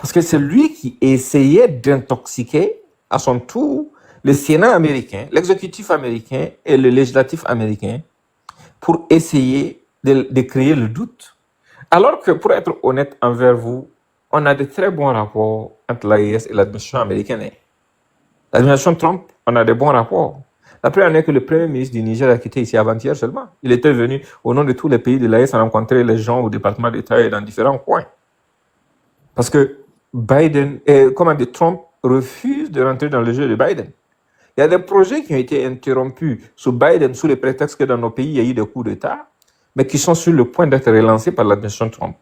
Parce que c'est lui qui essayait d'intoxiquer à son tour le Sénat américain, l'exécutif américain et le législatif américain pour essayer de créer le doute. Alors que, pour être honnête envers vous, on a de très bons rapports entre l'AIS et l'administration américaine. L'administration Trump, on a de bons rapports. La première année que le premier ministre du Niger a quitté ici avant-hier seulement, il était venu au nom de tous les pays de l'AIS rencontrer les gens au département d'État et dans différents coins. Parce que Trump refuse de rentrer dans le jeu de Biden. Il y a des projets qui ont été interrompus sous Biden sous le prétexte que dans nos pays, il y a eu des coups d'État, mais qui sont sur le point d'être relancés par l'administration Trump.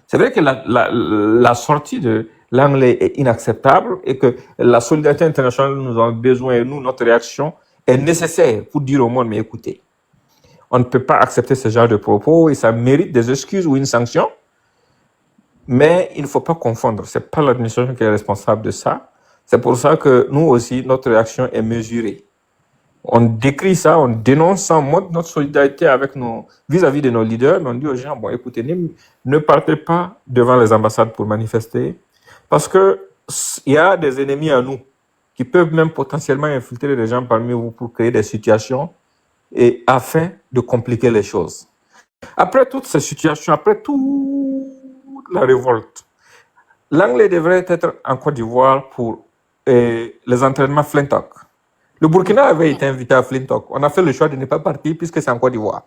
C'est vrai que la sortie de l'anglais est inacceptable et que la solidarité internationale nous en a besoin et nous, notre réaction est nécessaire pour dire au monde, mais écoutez, on ne peut pas accepter ce genre de propos et ça mérite des excuses ou une sanction, mais il ne faut pas confondre. Ce n'est pas l'administration qui est responsable de ça. C'est pour ça que nous aussi, notre réaction est mesurée. On décrit ça, on dénonce ça, on montre notre solidarité avec vis-à-vis de nos leaders, mais on dit aux gens, bon, écoutez, ne partez pas devant les ambassades pour manifester, parce que il y a des ennemis à nous qui peuvent même potentiellement infiltrer les gens parmi vous pour créer des situations et afin de compliquer les choses. Après toutes ces situations, après toute la révolte, l'anglais devrait être en Côte d'Ivoire pour les entraînements Flintock. Le Burkina avait été invité à Flintock. On a fait le choix de ne pas partir puisque c'est en Côte d'Ivoire,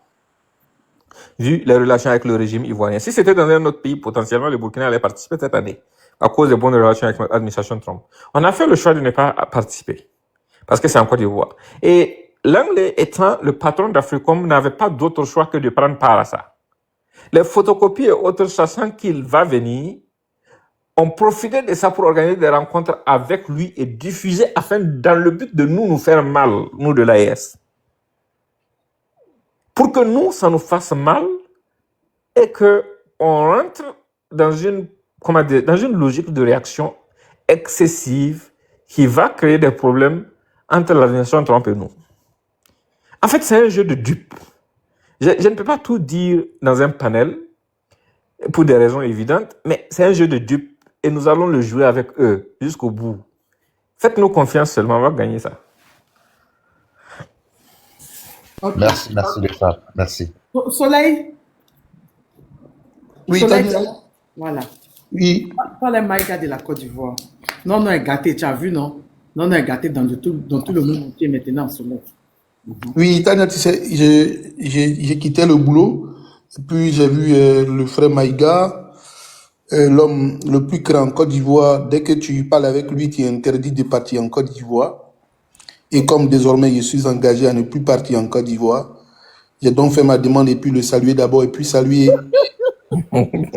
vu les relations avec le régime ivoirien. Si c'était dans un autre pays, potentiellement, le Burkina allait participer cette année, à cause des bonnes relations avec l'administration Trump. On a fait le choix de ne pas participer, parce que c'est en Côte d'Ivoire. Et l'anglais étant le patron d'Africom n'avait pas d'autre choix que de prendre part à ça. Les photocopies et autres, sachant qu'il va venir, on profitait de ça pour organiser des rencontres avec lui et diffuser dans le but de nous faire mal, nous de l'AES. Pour que nous, ça nous fasse mal et qu'on rentre dans une logique de réaction excessive qui va créer des problèmes entre l'administration Trump et nous. En fait, c'est un jeu de dupes. Je ne peux pas tout dire dans un panel pour des raisons évidentes, mais c'est un jeu de dupes. Et nous allons le jouer avec eux jusqu'au bout. Faites-nous confiance seulement, on va gagner ça. Okay. Merci de ça. Merci. Soleil? Oui, Soleil, Tania. voilà. Oui. Pas les Maïga de la Côte d'Ivoire. Non, non, est gâté, tu as vu, non? Non, est gâté dans tout le monde entier maintenant, Soleil. Oui, Tania, tu sais, j'ai quitté le boulot, et puis j'ai vu le frère Maïga, l'homme le plus grand en Côte d'Ivoire. Dès que tu parles avec lui, tu es interdit de partir en Côte d'Ivoire. Et comme désormais je suis engagé à ne plus partir en Côte d'Ivoire, j'ai donc fait ma demande et puis le saluer d'abord et puis saluer.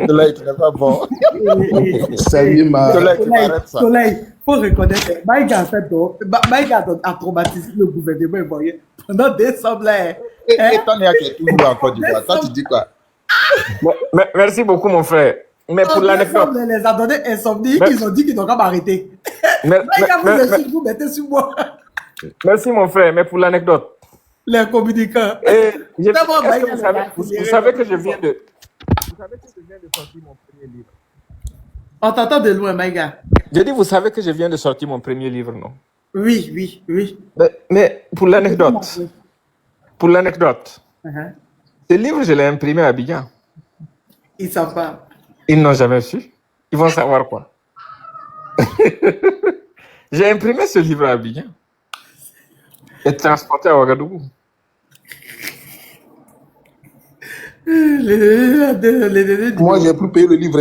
Soleil, tu n'es pas bon. Saluer ma. Soleil, faut reconnaître. Maïga, en fait, Maïga a traumatisé le gouvernement ivoirien pendant décembre. Et Tania qui est toujours en Côte d'Ivoire, toi tu dis quoi? Merci beaucoup, mon frère. Mais pour l'anecdote. On les a donné insomnie, ils ont dit qu'ils n'ont pas m'arrêter. Maïga, vous mettez sur moi. Merci, mon frère, mais pour l'anecdote. Les communicants. Vous savez que je viens de sortir mon premier livre. On t'entend de loin, Maïga. Je dis, vous savez que je viens de sortir mon premier livre, non? Oui. Mais pour l'anecdote. Ce livre, je l'ai imprimé à Abidjan. Ils ne savent pas. Ils n'ont jamais su. Ils vont savoir quoi. J'ai imprimé ce livre à Abidjan et transporté à Ouagadougou. Moi, j'ai plus payé le livre.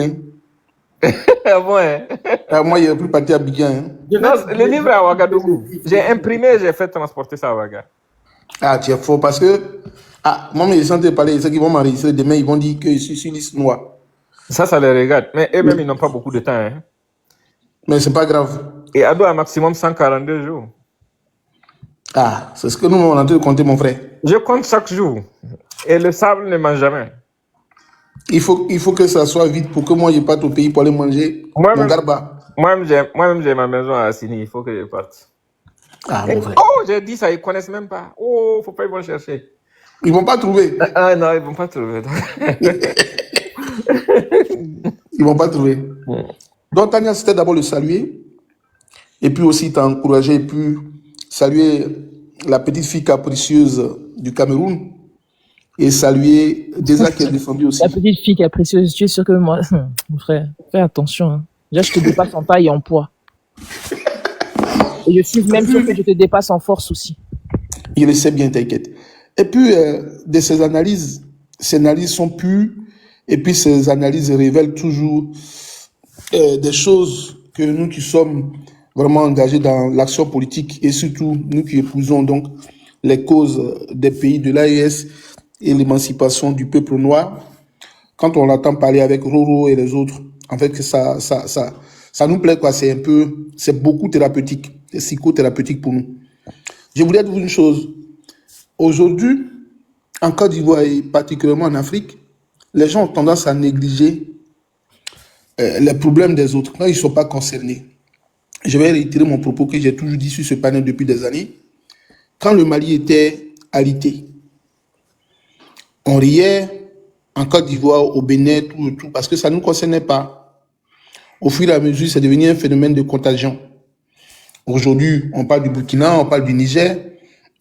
Ah bon, hein? Moi, j'ai plus parti à Abidjan. Non, le livre est à Ouagadougou. J'ai imprimé et j'ai fait transporter ça à Ouagadougou. Ah, tu es faux parce que. Moi, je sentais parler de ceux qui vont m'enregistrer demain, ils vont dire que je suis sur liste noire. Ça les regarde. Mais eux-mêmes, ils n'ont pas beaucoup de temps. Hein? Mais c'est pas grave. Et Ado a maximum 142 jours. C'est ce que nous, on est en train de compter, mon frère. Je compte chaque jour. Et le sable ne mange jamais. Il faut que ça soit vite pour que moi, je parte au pays pour aller manger mon garba. Moi-même, j'ai ma maison à Assini. Il faut que je parte. Mon frère. Oh, j'ai dit ça, ils ne connaissent même pas. Oh, faut pas ils vont chercher. Ils vont pas trouver. Non, ils vont pas trouver. Ils vont pas trouver. Donc, Tania, c'était d'abord le saluer, et puis aussi t'encourager, et puis saluer la petite fille capricieuse du Cameroun, et saluer Desa qui est descendue aussi. La petite fille capricieuse, tu es sûr que moi... Mon frère, fais attention. Hein. Déjà, je te dépasse en taille et en poids. Et je suis même sûr que je te dépasse en force aussi. Je le sais bien, t'inquiète. Et puis, de ces analyses sont pures, et puis ces analyses révèlent toujours des choses que nous qui sommes vraiment engagés dans l'action politique, et surtout nous qui épousons donc les causes des pays de l'AES et l'émancipation du peuple noir. Quand on l'entend parler avec Roro et les autres, en fait, que ça nous plaît, quoi. C'est beaucoup thérapeutique, c'est psychothérapeutique pour nous. Je voulais dire une chose. Aujourd'hui, en Côte d'Ivoire et particulièrement en Afrique, les gens ont tendance à négliger les problèmes des autres quand ils ne sont pas concernés. Je vais réitérer mon propos que j'ai toujours dit sur ce panel depuis des années. Quand le Mali était alité, on riait en Côte d'Ivoire, au Bénin, tout, parce que ça ne nous concernait pas. Au fur et à mesure, c'est devenu un phénomène de contagion. Aujourd'hui, on parle du Burkina, on parle du Niger,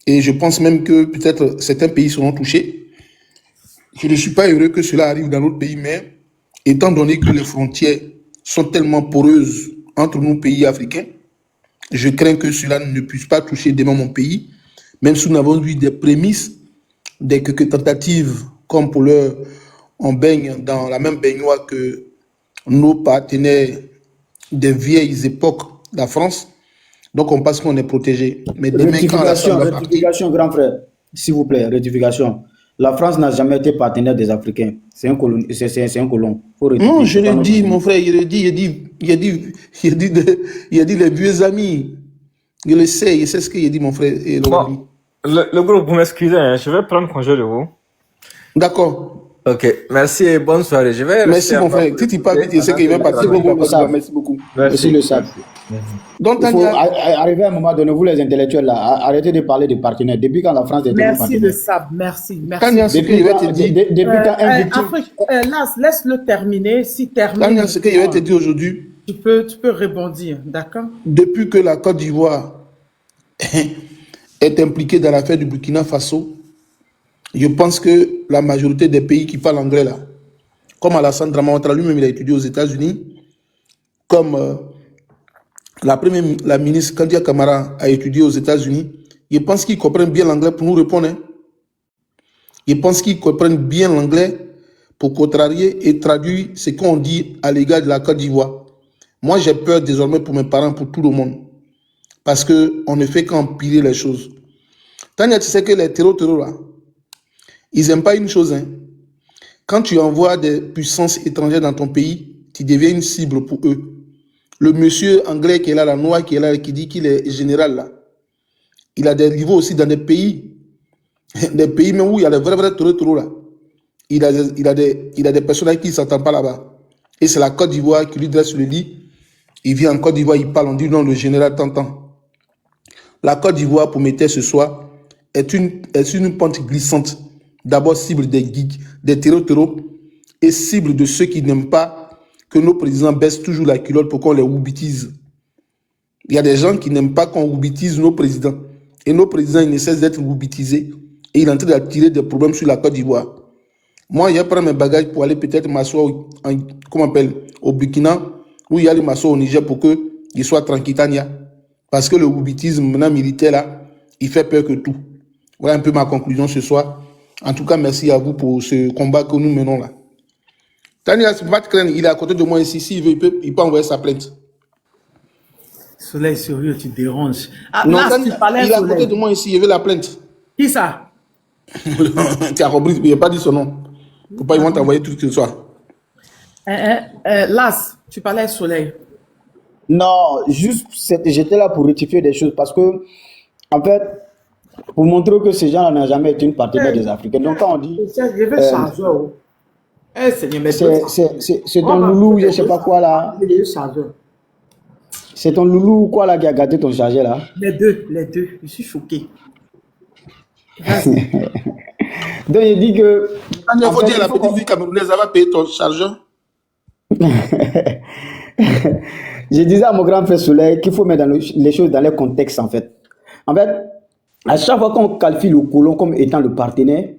et je pense même que peut-être certains pays seront touchés. Je ne suis pas heureux que cela arrive dans notre pays, mais étant donné que les frontières sont tellement poreuses entre nos pays africains, je crains que cela ne puisse pas toucher demain mon pays, même si nous avons eu des prémices, des quelques tentatives, comme pour l'heure, on baigne dans la même baignoire que nos partenaires des vieilles époques, la France. Donc on pense qu'on est protégé. Mais demain, quand la France va partir... Rectification, grand frère, s'il vous plaît, rectification. La France n'a jamais été partenaire des Africains. C'est un colon. Non, je le dis, mon frère, il a dit les vieux amis. Je le sais, il sait ce qu'il a dit, mon frère. Bon, le groupe, vous m'excusez, hein, je vais prendre congé de vous. D'accord. Ok, merci et bonne soirée. Je vais merci, mon frère. Si tu parles vite, je sais qu'il va partir. Merci beaucoup. Merci le SAP. Donc, il faut arriver à un moment donné, vous les intellectuels, là, arrêtez de parler de partenaires. Depuis quand la France est devenue partenaire. Merci le SAP, merci. Tania, ce que je vais te dire. Depuis quand un victime... laisse-le terminer. Si termine. Tania, ce que je vais te dire aujourd'hui. Tu peux rebondir, d'accord? Depuis que la Côte d'Ivoire est impliquée dans l'affaire du Burkina Faso, je pense que la majorité des pays qui parlent anglais là, comme Alassane Dramane Ouattara lui-même, il a étudié aux États-Unis, comme la ministre Kandia Camara a étudié aux États-Unis, je pense qu'ils comprennent bien l'anglais pour nous répondre. Hein. Je pense qu'ils comprennent bien l'anglais pour contrarier et traduire ce qu'on dit à l'égard de la Côte d'Ivoire. Moi, j'ai peur désormais pour mes parents, pour tout le monde, parce qu'on ne fait qu'empirer les choses. Tania, tu sais que les terreaux là, ils n'aiment pas une chose. Hein. Quand tu envoies des puissances étrangères dans ton pays, tu deviens une cible pour eux. Le monsieur anglais qui est là, la noire qui est là, qui dit qu'il est général là, il a des niveaux aussi dans des pays même où il y a les vrais terreaux là. Il a des personnes qui ne s'entendent pas là-bas. Et c'est la Côte d'Ivoire qui lui dresse le lit. Il vient en Côte d'Ivoire, il parle, on dit non, le général t'entend. La Côte d'Ivoire, pour m'aider ce soir, est une pente glissante. D'abord cible des geeks, des terreaux, et cible de ceux qui n'aiment pas que nos présidents baissent toujours la culotte pour qu'on les oubitise. Il y a des gens qui n'aiment pas qu'on oubitise nos présidents. Et nos présidents, ils ne cessent d'être oubitisés. Et il est en train d'attirer des problèmes sur la Côte d'Ivoire. Moi, je prends mes bagages pour aller peut-être m'asseoir au Burkina, ou y aller m'asseoir au Niger pour qu'il soit tranquille, Tania. Parce que le oubitisme maintenant militaire, là, il fait peur que tout. Voilà un peu ma conclusion ce soir. En tout cas, merci à vous pour ce combat que nous menons là. Tania, il est à côté de moi ici. S'il veut, il peut envoyer sa plainte. Soleil sérieux, tu déranges. Ah, non, là, Tania, il est à côté de moi ici. Il veut la plainte. Qui ça? Tu as compris, il n'a pas dit son nom. Pourquoi ils vont t'envoyer tout ce soir? Las, tu parlais Soleil. Non, juste, j'étais là pour rectifier des choses parce que, en fait, pour montrer que ces gens-là n'ont jamais été une partenaire des Africains. Donc, quand on dit... Je vais changer. C'est ton loulou, je ne sais pas quoi là. C'est ton loulou ou quoi là qui a gâté ton chargeur là? Les deux. Je suis choqué. Donc, il dit que... Il faut dire à la petite fille camerounaise, elle va payer ton chargeur. Je disais à mon grand frère Soleil qu'il faut mettre les choses dans leur contexte, en fait. En fait, à chaque fois qu'on qualifie le colon comme étant le partenaire,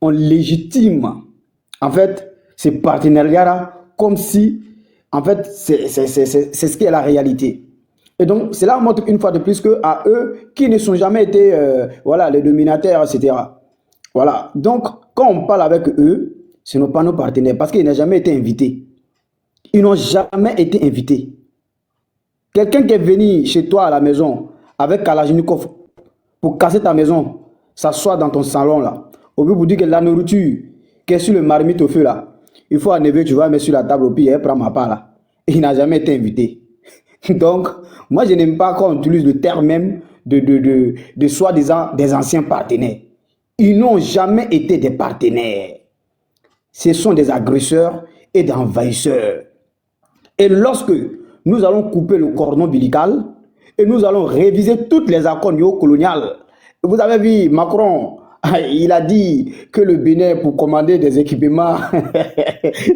on légitime, en fait, ces partenariats-là comme si, en fait, c'est ce qui est la réalité. Et donc, cela montre une fois de plus qu'à eux, qui ne sont jamais été, voilà, les dominateurs, etc. Voilà. Donc, quand on parle avec eux, ce ne sont pas nos partenaires parce qu'ils n'ont jamais été invités. Ils n'ont jamais été invités. Quelqu'un qui est venu chez toi à la maison avec Kalachnikov pour casser ta maison, s'asseoir dans ton salon là, au bout vous dire que la nourriture qui est sur le marmite au feu là, il faut un neveu, tu vas mettre sur la table au pied et prendre ma part là. Il n'a jamais été invité. Donc, moi je n'aime pas quand on utilise le terme même de soi-disant des anciens partenaires. Ils n'ont jamais été des partenaires. Ce sont des agresseurs et des envahisseurs. Et lorsque nous allons couper le cordon ombilical et nous allons réviser toutes les accords néocoloniales, vous avez vu Macron, il a dit que le Bénin pour commander des équipements,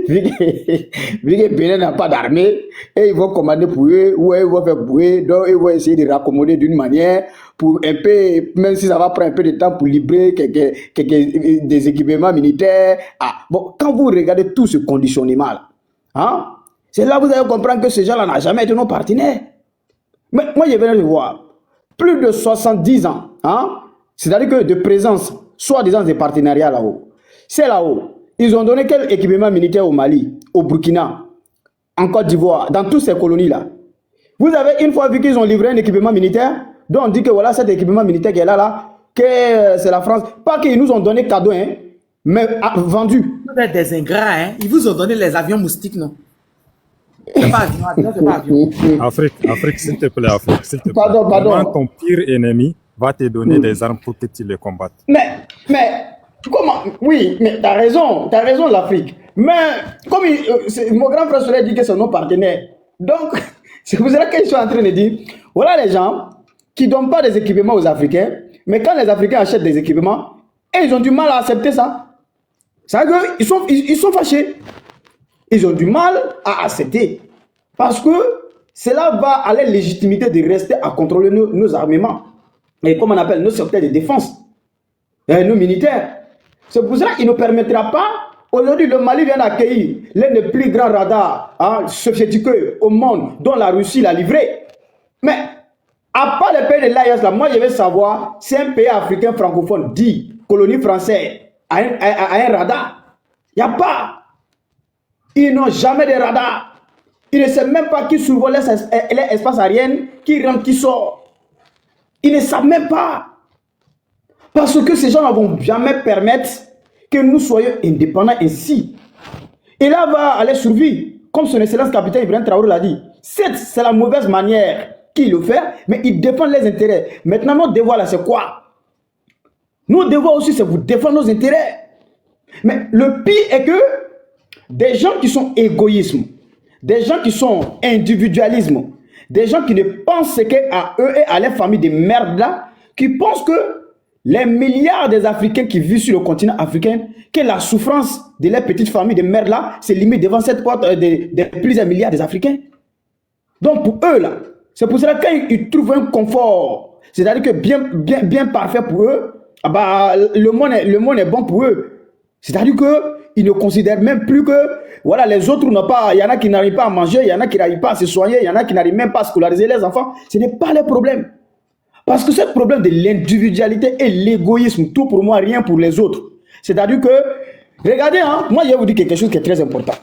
vu que Bénin n'a pas d'armée, et ils vont commander pour eux, ou ils vont faire pour eux, donc ils vont essayer de raccommoder d'une manière, pour un peu, même si ça va prendre un peu de temps pour libérer des équipements militaires. Ah, bon, quand vous regardez tout ce conditionnement là, hein, c'est là que vous allez comprendre que ces gens-là n'ont jamais été nos partenaires. Mais moi, je viens de voir, plus de 70 ans, hein, c'est-à-dire que de présence, soi-disant des partenariats là-haut. C'est là-haut. Ils ont donné quel équipement militaire au Mali, au Burkina, en Côte d'Ivoire, dans toutes ces colonies-là. Vous avez une fois vu qu'ils ont livré un équipement militaire, donc on dit que voilà cet équipement militaire qui est là, que c'est la France. Pas qu'ils nous ont donné cadeau, hein, mais vendu. Vous êtes des ingrats, hein. Ils vous ont donné les avions moustiques, non? C'est pas avion, c'est pas avion. Afrique, s'il te plaît, Afrique, s'il te plaît. Pardon. Comment ton pire ennemi va te donner des armes pour que tu les combattes? Mais, comment? Oui, mais t'as raison, l'Afrique. Mais, comme mon grand frère Soleil dit que c'est nos partenaires. Donc, c'est pour cela qu'ils sont en train de dire, voilà les gens qui ne donnent pas des équipements aux Africains, mais quand les Africains achètent des équipements, et ils ont du mal à accepter ça. C'est vrai qu'ils sont fâchés. Ils ont du mal à accepter. Parce que cela va à la légitimité de rester à contrôler nos armements. Et comme on appelle nos secteurs de défense, nos militaires. C'est pour cela qu'il ne permettra pas. Aujourd'hui, le Mali vient d'accueillir l'un des plus grands radars soviétiques au monde, dont la Russie l'a livré. Mais, à part les pays de l'AIS, moi je veux savoir si un pays africain francophone dit colonie française a un radar. Il n'y a pas. Ils n'ont jamais de radar. Ils ne savent même pas qui survole l'espace aérien, qui rentre, qui sort. Ils ne savent même pas. Parce que ces gens ne vont jamais permettre que nous soyons indépendants ainsi. Et là va aller survivre, comme son excellence capitaine Ibrahim Traoré l'a dit. C'est la mauvaise manière qu'il le fait, mais il défend les intérêts. Maintenant, notre devoir là, c'est quoi? Notre devoir aussi, c'est vous défendre nos intérêts. Mais le pire est que des gens qui sont égoïsme, des gens qui sont individualisme, des gens qui ne pensent qu'à eux et à leur famille de merde là, qui pensent que les milliards des Africains qui vivent sur le continent africain, que la souffrance de leur petite famille de merde là, c'est limite devant cette porte des plusieurs milliards des Africains. Donc pour eux là, c'est pour cela que quand ils trouvent un confort, c'est-à-dire que bien parfait pour eux, ah bah, le monde est bon pour eux. C'est-à-dire qu'ils ne considèrent même plus que voilà, les autres n'ont pas, il y en a qui n'arrivent pas à manger, il y en a qui n'arrivent pas à se soigner, il y en a qui n'arrivent même pas à scolariser les enfants. Ce n'est pas le problème. Parce que ce problème de l'individualité et l'égoïsme, tout pour moi, rien pour les autres. C'est-à-dire que, regardez, hein, moi je vais vous dire quelque chose qui est très important.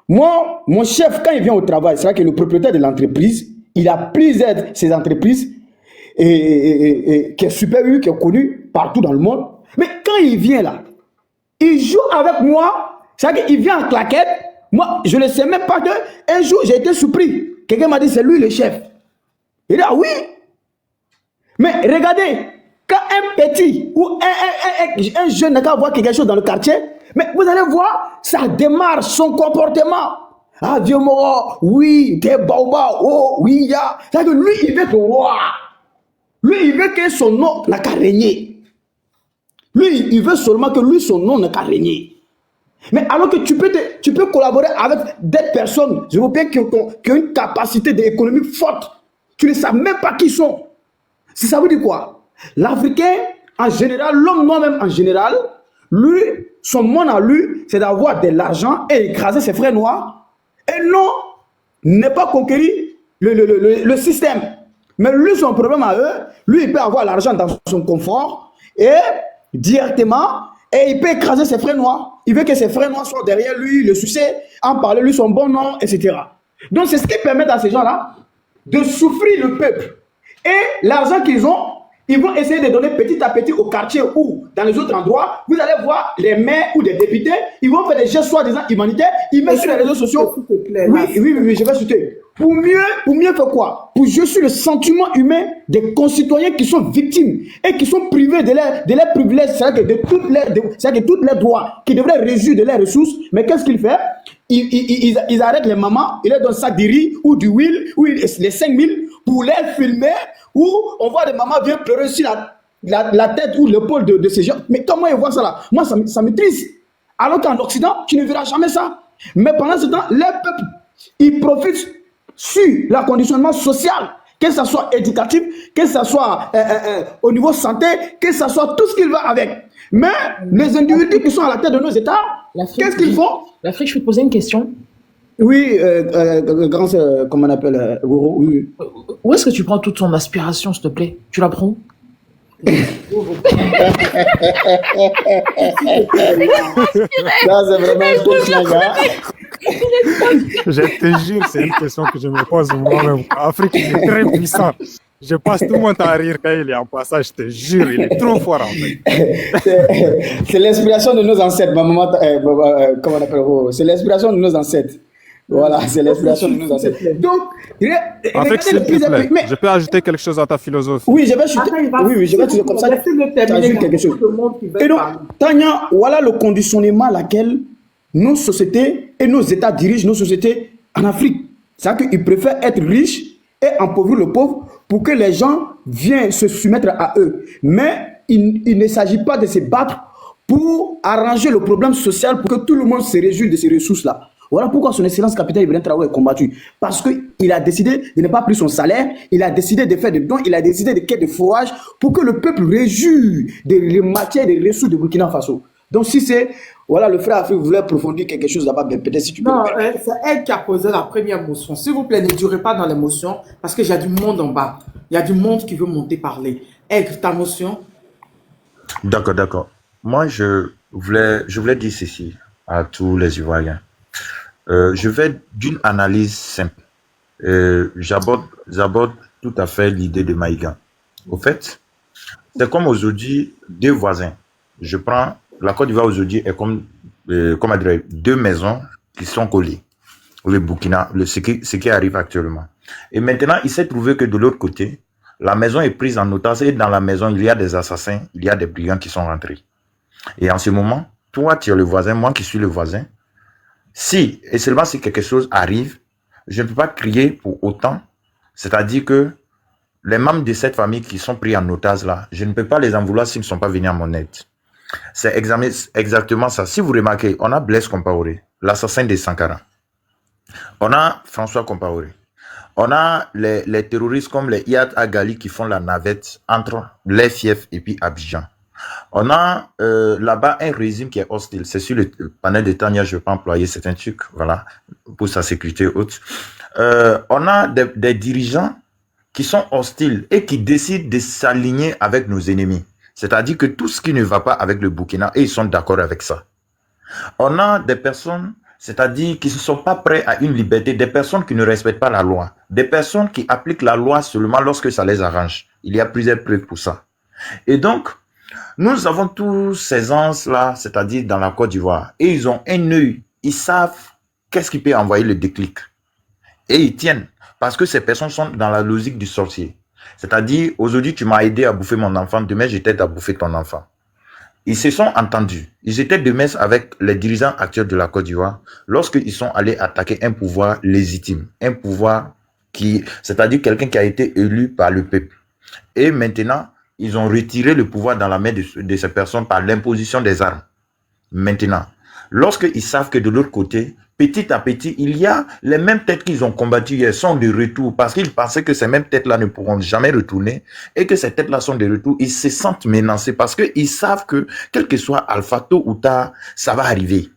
Moi, mon chef, quand il vient au travail, c'est vrai que le propriétaire de l'entreprise, il a plusieurs ces entreprises et qui est super qui est connu partout dans le monde. Mais quand il vient là, il joue avec moi, c'est-à-dire qu'il vient en claquette. Moi, je ne sais même pas que un jour, j'ai été surpris. Quelqu'un m'a dit, c'est lui le chef. Il dit, ah oui. Mais regardez, quand un petit ou un jeune n'a qu'à voir quelque chose dans le quartier, mais vous allez voir sa démarche, son comportement. Ah, Dieu mort, oui, t'es baoba, oh, oui, ya. C'est-à-dire que lui, il veut être roi. Lui, il veut que son nom n'a qu'à régner. Lui, il veut seulement que lui, son nom n'a qu'à régner. Mais alors que tu peux collaborer avec des personnes européennes qui ont une capacité d'économie forte. Tu ne sais même pas qui sont. Ça veut dire quoi? L'Africain, en général, l'homme noir même en général, lui, son monde à lui, c'est d'avoir de l'argent et écraser ses frères noirs. Et non, ne pas conquérir le système. Mais lui, son problème à eux, lui, il peut avoir l'argent dans son confort et directement, et il peut écraser ses frères noirs. Il veut que ses frères noirs soient derrière lui, le succès, en parler, lui, son bon nom, etc. Donc, c'est ce qui permet à ces gens-là de souffrir le peuple. Et l'argent qu'ils ont, ils vont essayer de donner petit à petit au quartier ou dans les autres endroits. Vous allez voir les maires ou des députés, ils vont faire des gestes soi-disant humanitaires, ils mettent sur les réseaux sociaux. Oui, je vais citer. Pour mieux faire quoi? Pour justifier le sentiment humain des concitoyens qui sont victimes et qui sont privés de leurs privilèges, c'est-à-dire de tous les droits qui devraient résulter de leurs ressources. Mais qu'est-ce qu'ils font? Ils arrêtent les mamans, ils leur donnent ça du riz ou du huile ou les 5000 pour les filmer, où on voit des mamans venir pleurer sur la tête ou l'épaule de ces gens. Mais comment ils voient ça là? Moi, ça me triste. Alors qu'en Occident, tu ne verras jamais ça. Mais pendant ce temps, les peuples, ils profitent sur l'acconditionnement social, que ce soit éducatif, que ce soit au niveau santé, que ce soit tout ce qui va avec. Mais les individus qui sont à la tête de nos États, qu'est-ce qu'ils font? L'Afrique, je peux te poser une question. Oui, comment on appelle oui. Où est-ce que tu prends toute ton aspiration, s'il te plaît? Tu la prends? Ça, c'est vraiment un peu flagrant. Je te jure, c'est une question que je me pose moi-même. L'Afrique est très puissante. Je passe tout mon temps à rire quand il est en passage, je te jure, il est trop fort en fait. C'est l'inspiration de nos ancêtres, ma maman, comment on appelle, c'est l'inspiration de nos ancêtres. Voilà, c'est l'inspiration de nos ancêtres. Donc, En fait, s'il te plaît, je peux ajouter quelque chose à ta philosophie. oui, je vais chuter. Oui, je vais chuter comme ça. T'ajoutes quelque chose. Et donc, Tania, voilà le conditionnement à laquelle nos sociétés et nos États dirigent nos sociétés en Afrique. C'est-à-dire qu'ils préfèrent être riches et appauvrir le pauvre pour que les gens viennent se soumettre à eux. Mais il ne s'agit pas de se battre pour arranger le problème social pour que tout le monde se réjouisse de ces ressources-là. Voilà pourquoi son excellence capitaine Ibrahim Traoré est combattu. Parce qu'il a décidé de ne pas prendre son salaire, il a décidé de faire des dons, il a décidé de créer des fourrages pour que le peuple réjouisse des matières et des ressources de Burkina Faso. Donc si c'est, voilà, le frère Afrique voulait approfondir quelque chose là-bas, ben, peut-être si tu peux. Non, c'est elle qui a posé la première motion. S'il vous plaît, ne durez pas dans l'émotion parce que j'ai du monde en bas. Il y a du monde qui veut monter parler. Elle, ta motion. D'accord. Moi, je voulais dire ceci à tous les Ivoiriens. Je vais d'une analyse simple. J'aborde tout à fait l'idée de Maïga. Au fait, c'est comme aujourd'hui deux voisins. Je prends la Côte d'Ivoire aujourd'hui est comme comment dire, deux maisons qui sont collées. Le Burkina, ce qui arrive actuellement. Et maintenant, il s'est trouvé que de l'autre côté, la maison est prise en otage et dans la maison, il y a des assassins, il y a des brigands qui sont rentrés. Et en ce moment, toi, tu es le voisin, moi qui suis le voisin. Si, et seulement si quelque chose arrive, je ne peux pas crier pour autant. C'est-à-dire que les membres de cette famille qui sont pris en otage là, je ne peux pas les en vouloir s'ils ne sont pas venus à mon aide. C'est exactement ça. Si vous remarquez, on a Blaise Compaoré, l'assassin de Sankara. On a François Compaoré. On a les terroristes comme les Iyad Agali qui font la navette entre les fiefs et puis Abidjan. On a là-bas un régime qui est hostile. C'est sur le panel de Tania, je ne vais pas employer certains trucs, voilà, pour sa sécurité haute. On a des dirigeants qui sont hostiles et qui décident de s'aligner avec nos ennemis. C'est-à-dire que tout ce qui ne va pas avec le Burkina, et ils sont d'accord avec ça. On a des personnes, c'est-à-dire qui ne sont pas prêts à une liberté, des personnes qui ne respectent pas la loi, des personnes qui appliquent la loi seulement lorsque ça les arrange. Il y a plusieurs preuves pour ça. Et donc, nous avons tous ces anges-là, c'est-à-dire dans la Côte d'Ivoire, et ils ont un œil, ils savent qu'est-ce qui peut envoyer le déclic. Et ils tiennent, parce que ces personnes sont dans la logique du sorcier. C'est-à-dire, aujourd'hui, tu m'as aidé à bouffer mon enfant, demain, je t'aide à bouffer ton enfant. Ils se sont entendus. Ils étaient de messe avec les dirigeants actuels de la Côte d'Ivoire lorsqu'ils sont allés attaquer un pouvoir légitime, un pouvoir qui, c'est-à-dire quelqu'un qui a été élu par le peuple. Et maintenant, ils ont retiré le pouvoir dans la main de ces personnes par l'imposition des armes. Maintenant, Lorsqu'ils savent que de l'autre côté, petit à petit, il y a les mêmes têtes qu'ils ont combattues hier sont de retour parce qu'ils pensaient que ces mêmes têtes-là ne pourront jamais retourner et que ces têtes-là sont de retour. Ils se sentent menacés parce qu'ils savent que, quel que soit Alpha, tôt ou tard, ça va arriver.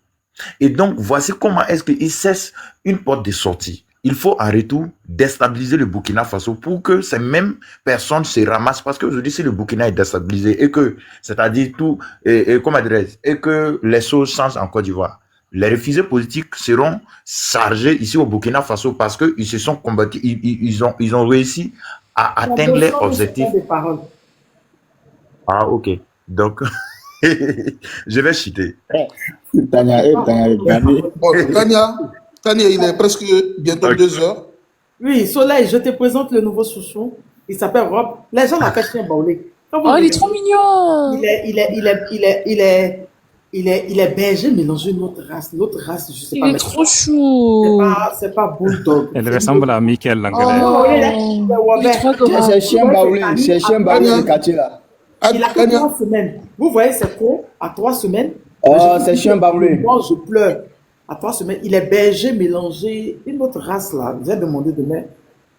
Et donc, voici comment est-ce qu'ils cessent une porte de sortie. Il faut en retour déstabiliser le Burkina Faso pour que ces mêmes personnes se ramassent. Parce qu'aujourd'hui, si le Burkina est déstabilisé et que, c'est-à-dire tout, comment dirais-je, et que les choses changent en Côte d'Ivoire, les réfugiés politiques seront chargés ici au Burkina Faso parce qu'ils se sont combattus, ils ont réussi à atteindre leurs objectifs. Ah, ok. Donc, je vais chuter. Tania, Gani. Bon, Tania, il est presque bientôt 2 heures. Oui, Soleil, je te présente le nouveau chouchou. Il s'appelle Rob. Les gens l'appellent chien baoulé. Oh, il est trop mignon. Il est berger mélangé une autre race. L'autre race, je sais pas. Il est trop chou. C'est pas bulldog. Elle ressemble à Michael l'anglais. Oh, il est trop adorable. C'est chien baoulé du quartier là. Il a que 3 semaines. Vous voyez, c'est con, à 3 semaines. Oh, c'est chien baoulé. Moi, je pleure. À 3 semaines, il est berger mélangé une autre race là. J'ai demandé demain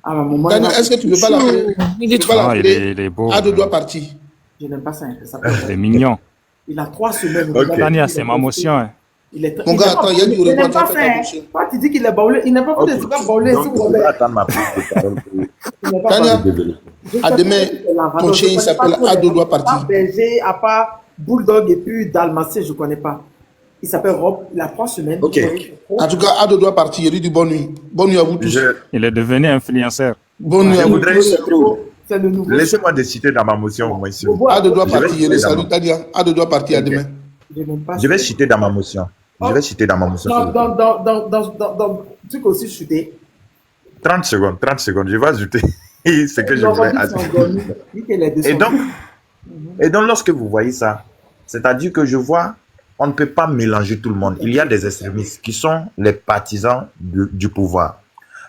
à ma maman. Tania, est-ce que tu ne peux pas l'appeler? Il est trop il est beau. À 2 doigts partis. Je n'aime pas ça. Il est mignon. Il a 3 semaines. Ok. Tania, c'est ma motion. Hein. Mon gars, attends, il y a du Il n'aime record. pas ça. Toi, tu dis qu'il est baoulé. Il n'a pas fait de trucs baoulé. Donc, je vais attendre ma prise de parole pour Tania, développer. à demain, ton chien il s'appelle à 2 doigts partis. À part berger, à part bulldog et puis dalmatien, je ne connais pas. Il s'appelle Rob. Il a 3 semaines. Ok. En tout cas, à 2 doigts partis, il dit bonne nuit. Bonne nuit à vous tous. Il est devenu influenceur. Bonne nuit à Je vous voudrais- tous. C'est le nouveau. Laissez-moi décider dans ma motion, au moins. s'il vous plaît. À 2 doigts Je vais partis, il citer est dans salut ma- Tania. À 2 doigts partis, à Ok. demain. Je n'aime pas Je vais ça. citer dans ma motion. Je vais citer dans ma motion. s'il vous plaît. Dans le truc aussi chuté. 30 secondes. Je vais ajouter ce que je voulais ajouter. Et donc, lorsque vous voyez ça, c'est-à-dire que je vois, on ne peut pas mélanger tout le monde. Il y a des extrémistes qui sont les partisans du pouvoir.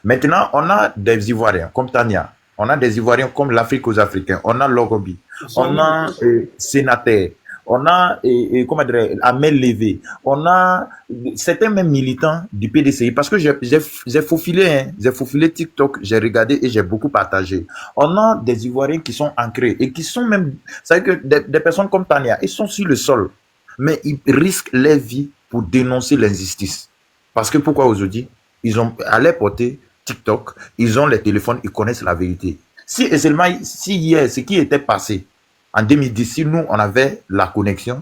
Maintenant, on a des Ivoiriens comme Tania. On a des Ivoiriens comme l'Afrique aux Africains. On a Lorobi. On a Sénateur. On a comment dire, Amel Lévé. On a certains même militants du PDCI parce que j'ai faufilé TikTok, j'ai regardé et j'ai beaucoup partagé. On a des Ivoiriens qui sont ancrés et qui sont même, c'est que des personnes comme Tania, ils sont sur le sol, mais ils risquent leur vie pour dénoncer l'injustice. Parce que pourquoi aujourd'hui, ils ont à leur portée TikTok, ils ont les téléphones, ils connaissent la vérité. Si et seulement si hier, ce qui était passé en 2010, si nous, on avait la connexion,